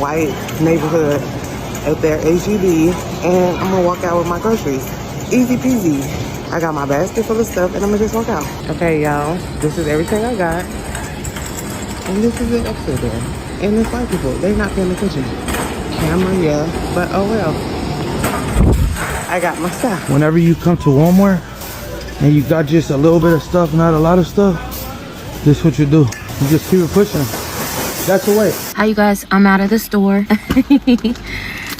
white neighborhood at their HEB, and I'm gonna walk out with my groceries. Easy peasy. I got my basket full of stuff, and I'm gonna just walk out. Okay, y'all, this is everything I got. And this is the exit there. And it's white people, they're not paying attention. Camera, yeah, but oh well. I got my stuff. Whenever you come to Walmart and you got just a little bit of stuff, not a lot of stuff, this is what you do. You just keep it pushing. That's the way. Hi, you guys. I'm out of the store.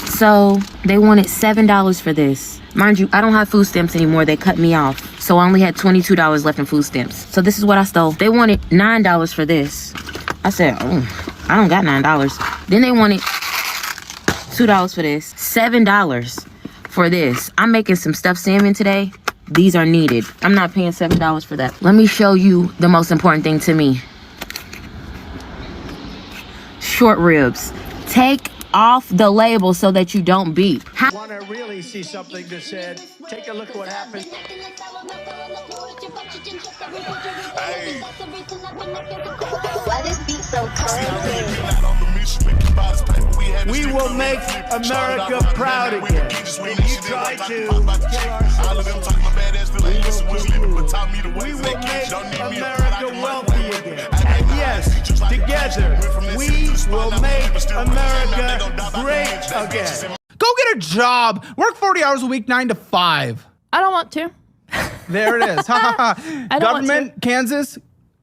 So they wanted $7 for this. Mind you, I don't have food stamps anymore. They cut me off. So I only had $22 left in food stamps. So this is what I stole. They wanted $9 for this. I said, oh, I don't got $9. Then they wanted $2 for this. $7 for this. I'm making some stuffed salmon today. These are needed. I'm not paying $7 for that. Let me show you the most important thing to me. Short ribs. Take off the label so that you don't beep. Want to really see something that said, take a look at what happened. Hey. Why this beat so cold? We will make America proud again. When you try to kill our we will make America wealthy again. And yes, together, we will make America great again. Go get a job. Work 40 hours a week, 9 to 5. I don't want to. There it is. I don't Government, want to. Kansas,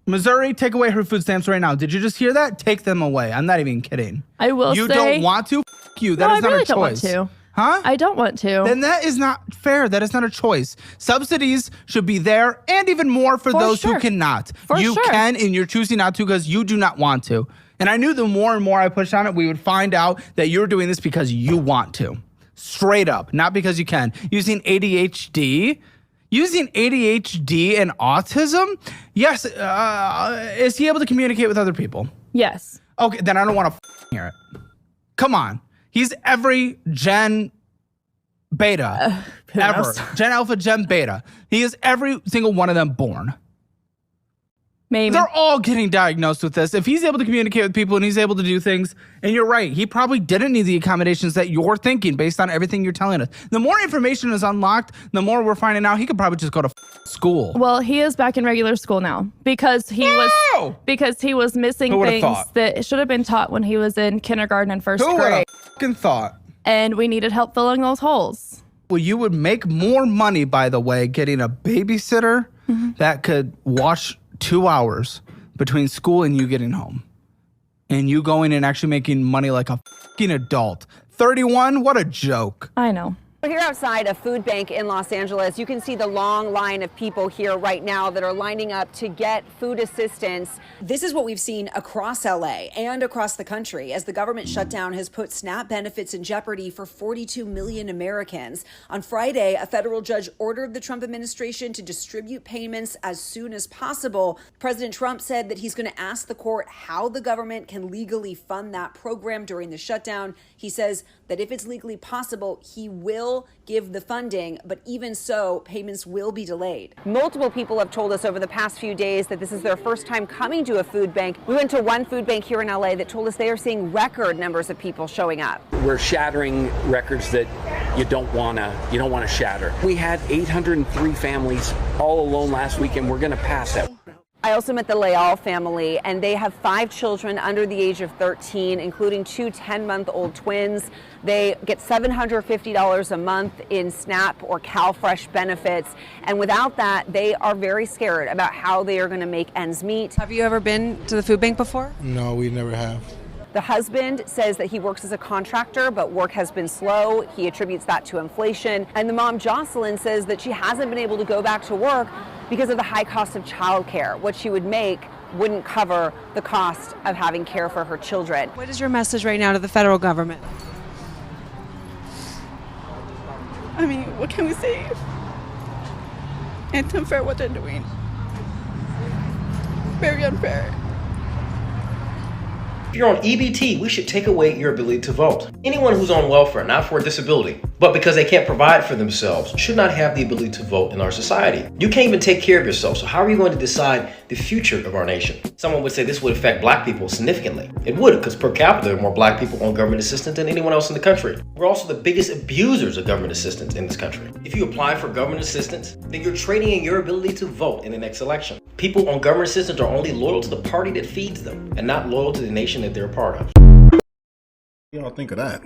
Missouri, take away her food stamps right now. Did you just hear that? Take them away. I'm not even kidding. I will You say, don't want to? F you. That no, is not I really a choice. don't want to. Huh? I don't want to. Then that is not fair. That is not a choice. Subsidies should be there and even more for those who cannot. You can, and you're choosing not to because you do not want to. And I knew the more and more I pushed on it, we would find out that you're doing this because you want to. Straight up, not because you can. Using ADHD and autism, yes, is he able to communicate with other people? Yes. Okay, then I don't want to hear it. Come on. He's every Gen Beta ever. Gen Alpha, Gen Beta. He is every single one of them born. Maybe. They're all getting diagnosed with this. If he's able to communicate with people and he's able to do things, and you're right, he probably didn't need the accommodations that you're thinking based on everything you're telling us. The more information is unlocked, the more we're finding out he could probably just go to school. Well, he is back in regular school now because he was missing things that should have been taught when he was in kindergarten and first grade. Who would have fucking thought? And we needed help filling those holes. Well, you would make more money, by the way, getting a babysitter that could watch 2 hours between school and you getting home. And you going and actually making money like a fucking adult. 31? What a joke. I know. We're here outside a food bank in Los Angeles. You can see the long line of people here right now that are lining up to get food assistance. This is what we've seen across LA and across the country as the government shutdown has put SNAP benefits in jeopardy for 42 million Americans. On Friday, a federal judge ordered the Trump administration to distribute payments as soon as possible. President Trump said that he's going to ask the court how the government can legally fund that program during the shutdown. He says that if it's legally possible, he will give the funding, but even so, payments will be delayed. Multiple people have told us over the past few days that this is their first time coming to a food bank. We went to one food bank here in LA that told us they are seeing record numbers of people showing up. We're shattering records that you don't want to shatter. We had 803 families all alone last week, and we're going to pass that. I also met the Leal family, and they have 5 children under the age of 13, including 2 10-month-old twins. They get $750 a month in SNAP or CalFresh benefits, and without that, they are very scared about how they are going to make ends meet. Have you ever been to the food bank before? No, we never have. The husband says that he works as a contractor, but work has been slow. He attributes that to inflation. And the mom, Jocelyn, says that she hasn't been able to go back to work because of the high cost of childcare. What she would make wouldn't cover the cost of having care for her children. What is your message right now to the federal government? I mean, what can we say? It's unfair what they're doing. Very unfair. If you're on EBT, we should take away your ability to vote. Anyone who's on welfare, not for a disability, but because they can't provide for themselves, should not have the ability to vote in our society. You can't even take care of yourself, so how are you going to decide the future of our nation? Someone would say this would affect black people significantly. It would, because per capita, there are more black people on government assistance than anyone else in the country. We're also the biggest abusers of government assistance in this country. If you apply for government assistance, then you're trading in your ability to vote in the next election. People on government assistance are only loyal to the party that feeds them, and not loyal to the nation that they're a part of. What do y'all think of that?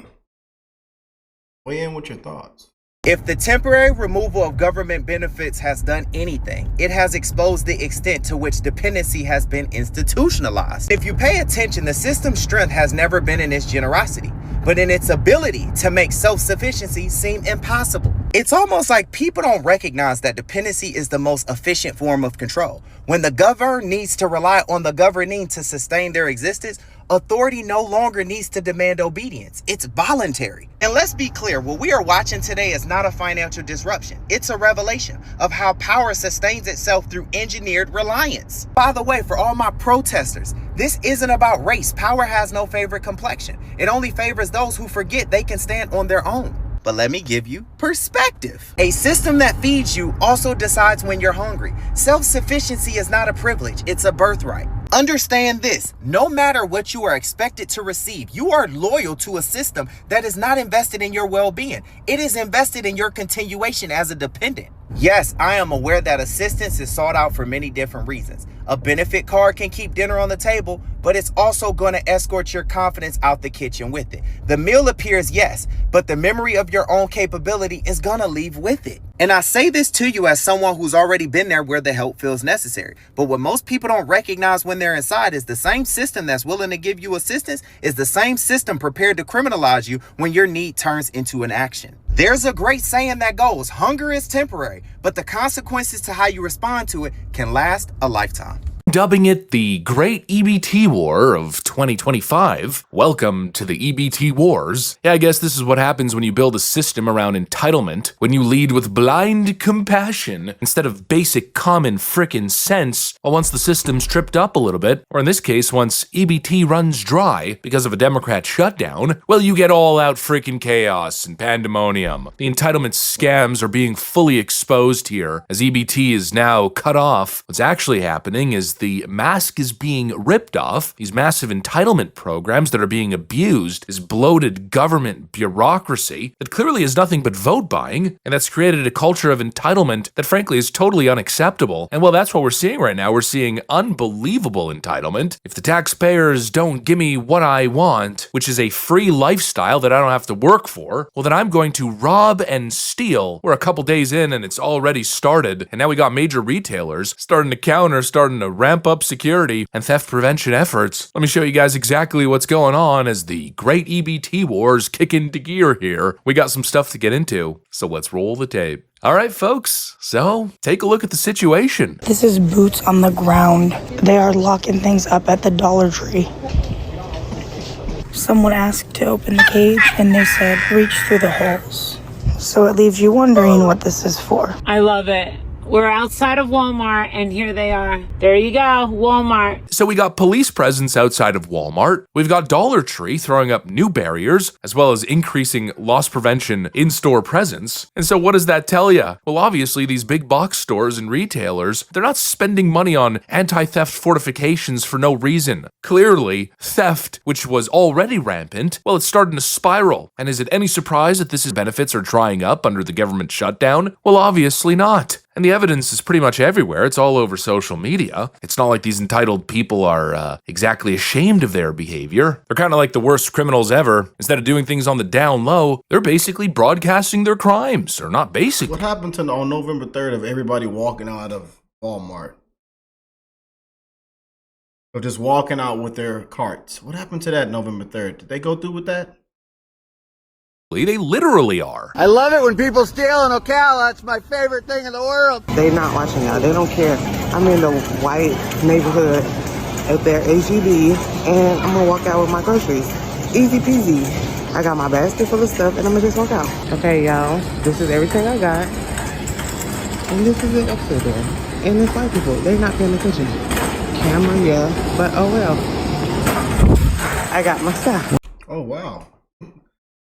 Weigh in with your thoughts. If the temporary removal of government benefits has done anything, it has exposed the extent to which dependency has been institutionalized. If you pay attention, the system's strength has never been in its generosity, but in its ability to make self-sufficiency seem impossible. It's almost like people don't recognize that dependency is the most efficient form of control. When the governed needs to rely on the governing to sustain their existence, authority no longer needs to demand obedience. It's voluntary. And let's be clear, what we are watching today is not a financial disruption. It's a revelation of how power sustains itself through engineered reliance. By the way, for all my protesters, this isn't about race. Power has no favorite complexion. It only favors those who forget they can stand on their own. But let me give you perspective. A system that feeds you also decides when you're hungry. Self-sufficiency is not a privilege, it's a birthright. Understand this, no matter what you are expected to receive, you are loyal to a system that is not invested in your well-being. It is invested in your continuation as a dependent. Yes, I am aware that assistance is sought out for many different reasons. A benefit card can keep dinner on the table, but it's also going to escort your confidence out the kitchen with it. The meal appears, yes, but the memory of your own capability is going to leave with it. And I say this to you as someone who's already been there where the help feels necessary. But what most people don't recognize when they're inside is the same system that's willing to give you assistance is the same system prepared to criminalize you when your need turns into an action. There's a great saying that goes, hunger is temporary, but the consequences to how you respond to it can last a lifetime. Dubbing it the Great EBT War of 2025. Welcome to the EBT Wars. Yeah, I guess this is what happens when you build a system around entitlement, when you lead with blind compassion instead of basic common frickin' sense, well, once the system's tripped up a little bit, or in this case, once EBT runs dry because of a Democrat shutdown, well, you get all out frickin' chaos and pandemonium. The entitlement scams are being fully exposed here, as EBT is now cut off. What's actually happening is the mask is being ripped off. These massive entitlement programs that are being abused is bloated government bureaucracy that clearly is nothing but vote buying, and that's created a culture of entitlement that frankly is totally unacceptable. And well, that's what we're seeing right now. We're seeing unbelievable entitlement. If the taxpayers don't give me what I want, which is a free lifestyle that I don't have to work for, well, then I'm going to rob and steal. We're a couple days in and it's already started, and now we got major retailers starting to counter, starting to ramp up security and theft prevention efforts. Let me show you guys exactly what's going on as the Great EBT Wars kick into gear here. We got some stuff to get into, so let's roll the tape. All right, folks, so take a look at the situation. This is boots on the ground. They are locking things up at the Dollar Tree. Someone asked to open the cage and they said, reach through the holes. So it leaves you wondering what this is for. I love it. We're outside of Walmart, and here they are. There you go, Walmart. So we got police presence outside of Walmart. We've got Dollar Tree throwing up new barriers, as well as increasing loss prevention in-store presence. And so what does that tell you? Well, obviously, these big box stores and retailers, they're not spending money on anti-theft fortifications for no reason. Clearly, theft, which was already rampant, well, it's starting to spiral. And is it any surprise that this benefits are drying up under the government shutdown? Well, obviously not. And the evidence is pretty much everywhere. It's all over social media. It's not like these entitled people are exactly ashamed of their behavior. They're kind of like the worst criminals ever. Instead of doing things on the down low, they're basically broadcasting their crimes. Or not basically. What happened to on November 3rd of everybody walking out of Walmart? Or just walking out with their carts? What happened to that November 3rd? Did they go through with that? They literally are. I love it when people steal in Ocala. It's my favorite thing in the world. They not watching y'all. They don't care. I'm in the white neighborhood at their HEB, and I'm gonna walk out with my groceries. Easy peasy. I got my basket full of stuff, and I'm gonna just walk out. Okay, y'all. This is everything I got. And this is it up to there. And it's white people. They not paying attention. Camera, yeah. But oh well. I got my stuff. Oh wow.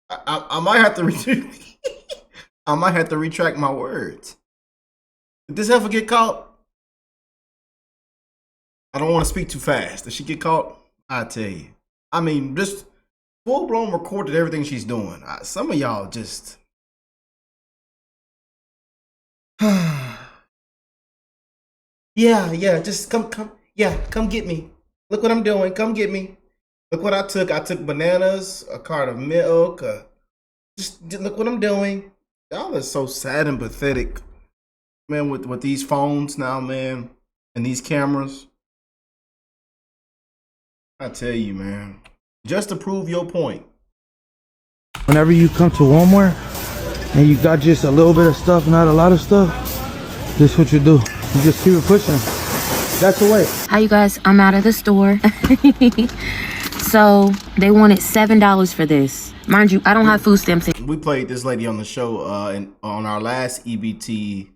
I might have to I might have to retract my words. Did this ever get caught? I don't want to speak too fast. Did she get caught? I tell you. I mean, just full blown recorded everything she's doing. Some of y'all just. Yeah, just come get me. Look what I'm doing. Come get me. Look what I took. I took bananas, a carton of milk. Just look what I'm doing. Y'all are so sad and pathetic, man. With these phones now, man, and these cameras. I tell you, man. Just to prove your point. Whenever you come to Walmart and you got just a little bit of stuff, not a lot of stuff, this is what you do. You just keep it pushing. That's the way. Hi, you guys. I'm out of the store. So they wanted $7 for this. Mind you, I don't have food stamps. We played this lady on the show on our last EBT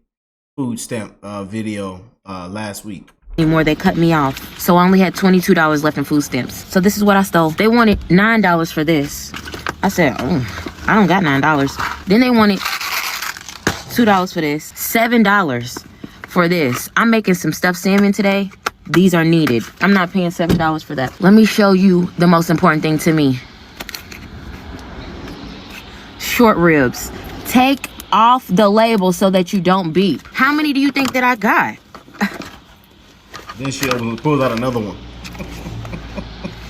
food stamp video last week. Anymore, they cut me off. So I only had $22 left in food stamps. So this is what I stole. They wanted $9 for this. I said, oh, I don't got $9. Then they wanted $2 for this. $7 for this. I'm making some stuffed salmon today. These are needed. I'm not paying $7 for that. Let me show you the most important thing to me. Short ribs. Take off the label so that you don't beep. How many do you think that I got? Then she pulls out another one.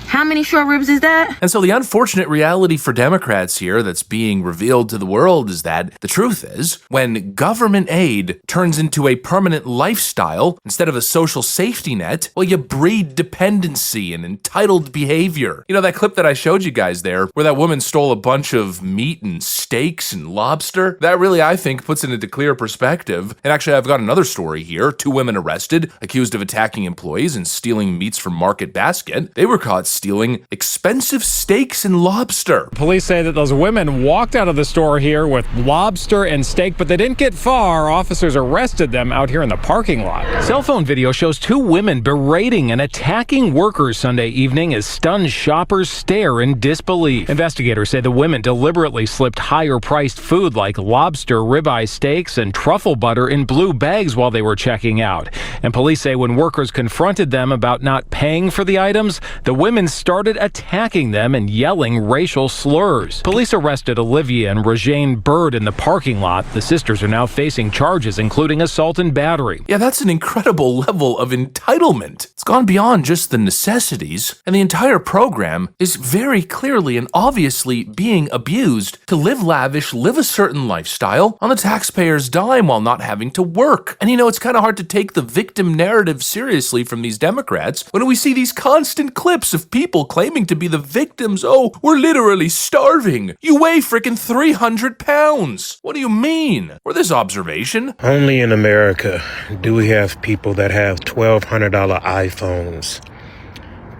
How many short ribs is that? And so the unfortunate reality for Democrats here that's being revealed to the world is that the truth is, when government aid turns into a permanent lifestyle instead of a social safety net, well, you breed dependency and entitled behavior. You know that clip that I showed you guys there, where that woman stole a bunch of meat and steaks and lobster? That really, I think, puts it into clear perspective. And actually, I've got another story here. 2 women arrested, accused of attacking employees and stealing meats from Market Basket. They were caught stealing expensive steaks and lobster. Police say that those women walked out of the store here with lobster and steak, but they didn't get far. Officers arrested them out here in the parking lot. Cell phone video shows 2 women berating and attacking workers Sunday evening as stunned shoppers stare in disbelief. Investigators say the women deliberately slipped higher-priced food like lobster, ribeye steaks, and truffle butter in blue bags while they were checking out. And police say when workers confronted them about not paying for the items, the women started attacking them and yelling racial slurs. Police arrested Olivia and Regine Bird in the parking lot. The sisters are now facing charges, including assault and battery. Yeah, that's an incredible level of entitlement. It's gone beyond just the necessities, and the entire program is very clearly and obviously being abused to live lavish, live a certain lifestyle on the taxpayer's dime while not having to work. And you know, it's kind of hard to take the victim narrative seriously from these Democrats when we see these constant clips of people claiming to be the victims. Oh, we're literally starving. You weigh frickin' 300 pounds. What do you mean? Or this observation? Only in America do we have people that have $1,200 iPhones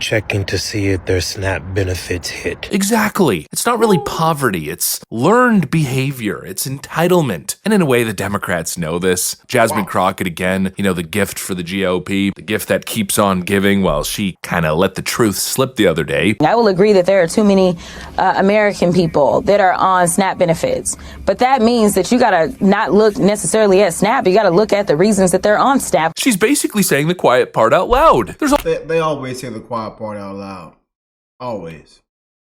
checking to see if their SNAP benefits hit. Exactly. It's not really poverty. It's learned behavior. It's entitlement. And in a way, the Democrats know this. Jasmine Crockett again, you know, the gift for the GOP, the gift that keeps on giving. Well, she kind of let the truth slip the other day. I will agree that there are too many American people that are on SNAP benefits. But that means that you got to not look necessarily at SNAP. You got to look at the reasons that they're on SNAP. She's basically saying the quiet part out loud. They always say the quiet part out loud. Always.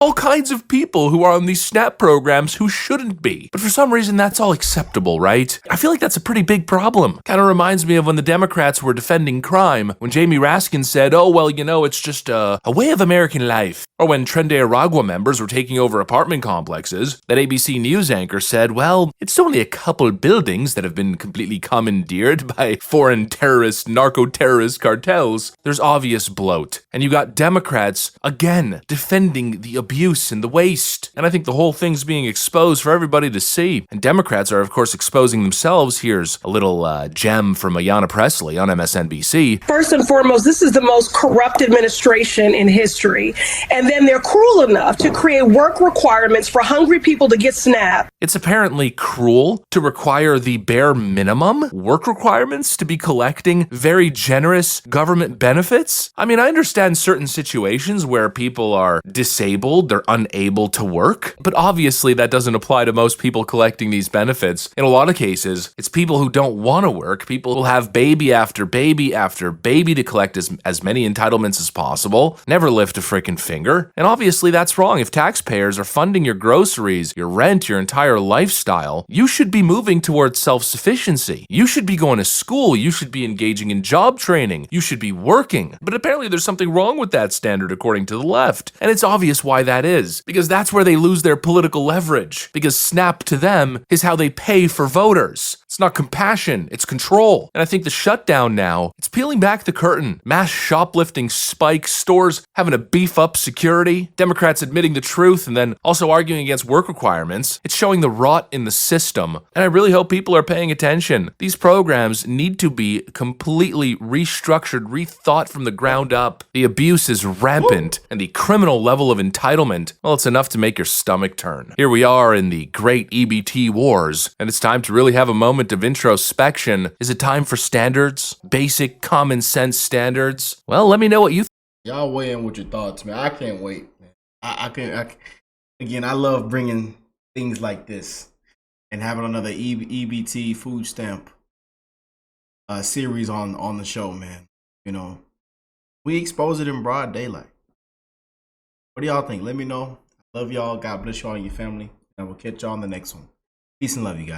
All kinds of people who are on these SNAP programs who shouldn't be. But for some reason, that's all acceptable, right? I feel like that's a pretty big problem. Kind of reminds me of when the Democrats were defending crime, when Jamie Raskin said, oh, well, you know, it's just a way of American life. Or when Tren de Aragua members were taking over apartment complexes, that ABC News anchor said, well, it's only a couple buildings that have been completely commandeered by foreign terrorist, narco-terrorist cartels. There's obvious bloat. And you got Democrats, again, defending the abuse and the waste. And I think the whole thing's being exposed for everybody to see. And Democrats are, of course, exposing themselves. Here's a little gem from Ayanna Pressley on MSNBC. First and foremost, this is the most corrupt administration in history. And then they're cruel enough to create work requirements for hungry people to get SNAP. It's apparently cruel to require the bare minimum work requirements to be collecting very generous government benefits. I mean, I understand certain situations where people are disabled, they're unable to work, but obviously that doesn't apply to most people collecting these benefits. In a lot of cases, it's people who don't want to work, people who have baby after baby after baby to collect as many entitlements as possible, never lift a freaking finger. And obviously that's wrong. If taxpayers are funding your groceries, your rent, your entire lifestyle, you should be moving towards self-sufficiency. You should be going to school. You should be engaging in job training. You should be working. But apparently there's something wrong with that standard according to the left. And it's obvious why that is. Because that's where they lose their political leverage. Because SNAP to them is how they pay for voters. It's not compassion, it's control. And I think the shutdown now, it's peeling back the curtain. Mass shoplifting spikes, stores having to beef up security, Democrats admitting the truth and then also arguing against work requirements. It's showing the rot in the system. And I really hope people are paying attention. These programs need to be completely restructured, rethought from the ground up. The abuse is rampant, and the criminal level of entitlement, well, it's enough to make your stomach turn. Here we are in the great EBT wars, and it's time to really have a moment of introspection. Is it time for standards? Basic common sense standards? Well, let me know what you Y'all weigh in with your thoughts, man. I can't wait. I can't. Again, I love bringing things like this and having another EBT food stamp series on the show, man. You know, we expose it in broad daylight. What do y'all think? Let me know. Love y'all. God bless y'all and your family. And I will catch y'all on the next one. Peace and love, you guys.